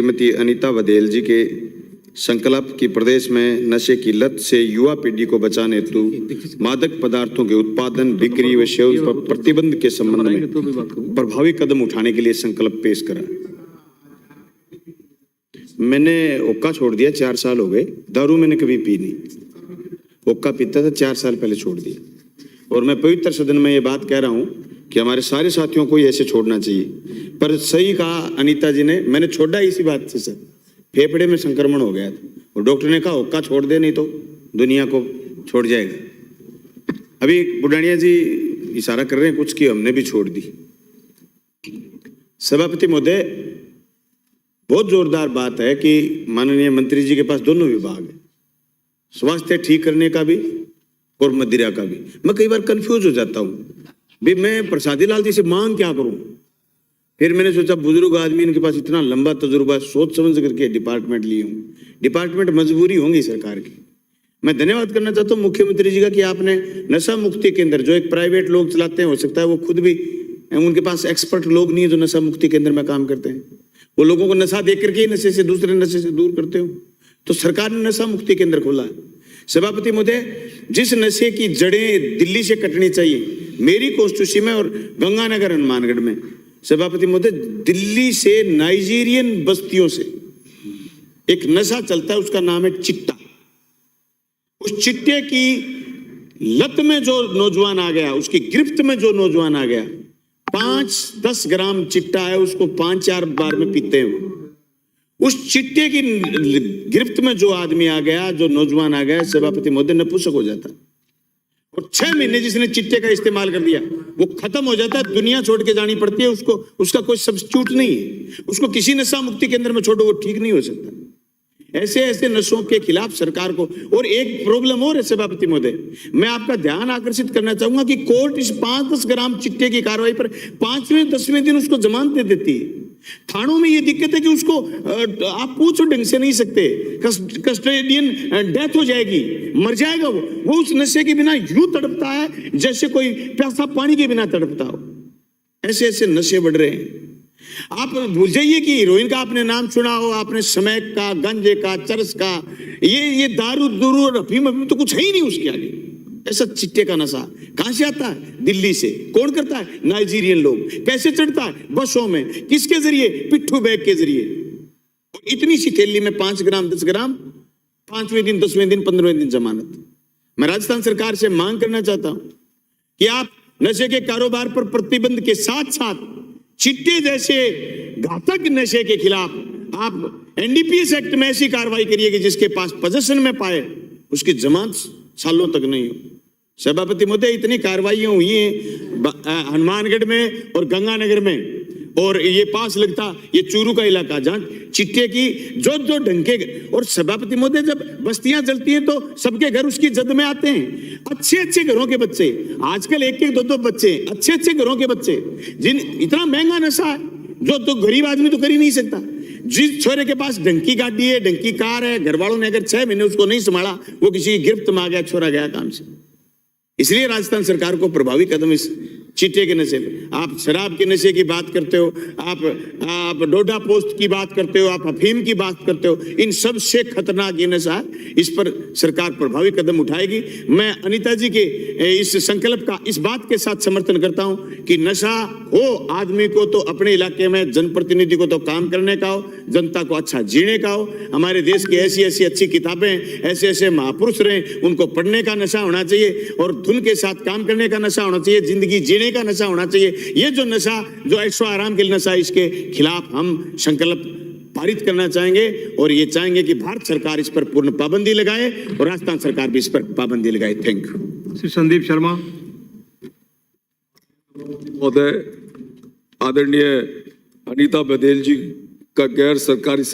श्रीमती अनीता बघेल जी के संकल्प की प्रदेश में नशे की लत से युवा पीढ़ी को बचाने हेतु मादक पदार्थों के उत्पादन, बिक्री व सेवन पर प्रतिबंध के संबंध में प्रभावी कदम उठाने के लिए संकल्प पेश करा। मैंने हुक्का छोड़ दिया, 4 साल हो गए। दारू मैंने कभी पी नहीं, हुक्का पीता था, 4 साल पहले छोड़ दिया। और मैं पवित्र सदन में ये बात कह रहा हूं कि हमारे सारे साथियों को ऐसे छोड़ना चाहिए। पर सही कहा अनीता जी ने, मैंने छोड़ा इसी बात से सर, फेफड़े में संक्रमण हो गया था और डॉक्टर ने कहा हुक्का छोड़ दे, नहीं तो दुनिया को छोड़ जाएगा। अभी बुढ़ानिया जी इशारा कर रहे हैं कुछ कि हमने भी छोड़ दी। सभापति महोदय, बहुत जोरदार बात है कि माननीय मंत्री जी के पास दोनों विभाग है, स्वास्थ्य ठीक करने का भी और मदिरा का भी। मैं कई बार कंफ्यूज हो जाता हूँ भी मैं प्रसादी लाल जी से मांग क्या करूं। फिर मैंने सोचा बुजुर्ग आदमी, इनके पास इतना लंबा तजुर्बा, सोच समझ करके डिपार्टमेंट लिए हूँ। डिपार्टमेंट मजबूरी होंगी सरकार की। मैं धन्यवाद करना चाहता हूँ मुख्यमंत्री जी का कि आपने नशा मुक्ति केंद्र जो एक प्राइवेट लोग चलाते हैं, हो सकता है वो खुद भी, उनके पास एक्सपर्ट लोग नहीं है जो नशा मुक्ति केंद्र में काम करते हैं, वो लोगों को नशा देख करके नशे से, दूसरे नशे से दूर करते हो। तो सरकार ने नशा मुक्ति केंद्र खोला है। सभापति महोदय, जिस नशे की जड़ें दिल्ली से कटनी चाहिए, मेरी कॉन्स्टिट्यूंसी में और गंगानगर हनुमानगढ़ में, सभापति महोदय, दिल्ली से नाइजीरियन बस्तियों से एक नशा चलता है, उसका नाम है चिट्टा। उस चिट्टे की लत में जो नौजवान आ गया, उसकी गिरफ्त में जो नौजवान आ गया, 5-10 ग्राम चिट्टा है, उसको 5-4 बार में पीते हैं। उस चिट्टे की गिरफ्त में जो आदमी आ गया, जो नौजवान आ गया, सभापति महोदय, नपुंसक हो जाता। और 6 महीने जिसने चिट्टे का इस्तेमाल कर दिया वो खत्म हो जाता है, दुनिया छोड़ के जानी पड़ती है उसको, उसका कोई सब्स्टिट्यूट नहीं है। उसको किसी नशा मुक्ति केंद्र में छोड़ो, वो ठीक नहीं हो सकता। ऐसे ऐसे नशों के खिलाफ सरकार को। और एक प्रॉब्लम और है सभापति महोदय, मैं आपका ध्यान आकर्षित करना चाहूंगा कि कोर्ट इस 5-10 ग्राम चिट्टे की कार्रवाई पर 5वें-10वें दिन उसको जमानत दे देती है। थानों में ये दिक्कत है कि उसको आप पूछो ढंग से नहीं सकते, कस्टोडियन डेथ हो जाएगी, मर जाएगा वो उस नशे के बिना यूं तड़पता है जैसे कोई प्यासा पानी के बिना तड़पता हो। ऐसे ऐसे नशे बढ़ रहे हैं। आप भूल जाइए कि हीरोइन का आपने नाम सुना हो, आपने स्मैक का, गंजे का, चरस का, ये दारू दुरू और अफीम तो कुछ है ही नहीं उसके आगे। ऐसा चिट्टे का नशा कहां से आता है? दिल्ली से। कौन करता है? नाइजीरियन लोग। कैसे चढ़ता है? बसों में। किसके जरिए? पिट्ठू बैग के जरिए। इतनी सी थैली में 5 ग्राम 10 ग्राम, 5वें दिन, 10वें दिन, 15वें दिन जमानत। मैं राजस्थान सरकार से मांग करना चाहता हूं कि आप नशे के कारोबार पर प्रतिबंध के साथ साथ चिट्टे जैसे घातक नशे के खिलाफ आप एनडीपीएस एक्ट में ऐसी कार्रवाई करिए कि जिसके पास पोजेशन में पाए उसकी जमानत सालों तक नहीं हो। सभापति महोदय, इतनी कार्रवाइयां हुई हैं हनुमानगढ़ में और गंगानगर में, और ये पास लगता ये चूरू का इलाका जहां चिट्टे की जो ढंके। और सभापति महोदय, जब बस्तियां जलती हैं तो सबके घर उसकी जद में आते हैं। अच्छे घरों के बच्चे, आजकल 1-1, 2-2 बच्चे, अच्छे घरों के बच्चे, जिन इतना महंगा नशा है जो तो गरीब आदमी तो कर ही नहीं सकता। जिस छोरे के पास ढंकी गाड़ी है, ढंकी कार है, घर वालों ने अगर 6 महीने उसको नहीं संभाला, वो किसी की गिरफ्त में आ गया, छोरा गया काम से। इसलिए राजस्थान सरकार को प्रभावी कदम इस चिट्टे के नशे पे। आप शराब के नशे की बात करते हो, आप डोडा पोस्ट की बात करते हो, आप अफीम की बात करते हो, इन सब से खतरनाक ये नशा है। इस पर सरकार प्रभावी कदम उठाएगी। मैं अनीता जी के इस संकल्प का इस बात के साथ समर्थन करता हूं कि नशा हो आदमी को तो अपने इलाके में जनप्रतिनिधि को तो काम करने का हो, जनता को अच्छा जीने का हो। हमारे देश की ऐसी ऐसी अच्छी किताबें, ऐसे ऐसे महापुरुष रहे, उनको पढ़ने का नशा होना चाहिए और धुन के साथ काम करने का नशा होना चाहिए, जिंदगी जीने का नशा होना चाहिए। ये जो नशा, जो ऐशो आराम के नशा, इसके खिलाफ हम संकल्प पारित करना चाहेंगे और ये चाहेंगे कि भारत सरकार इस पर पूर्ण पाबंदी लगाए और राजस्थान सरकार भी इस पर पाबंदी लगाए। Thank you. श्री संदीप शर्मा महोदय, आदरणीय अनीता बघेल जी का गैर सरकारी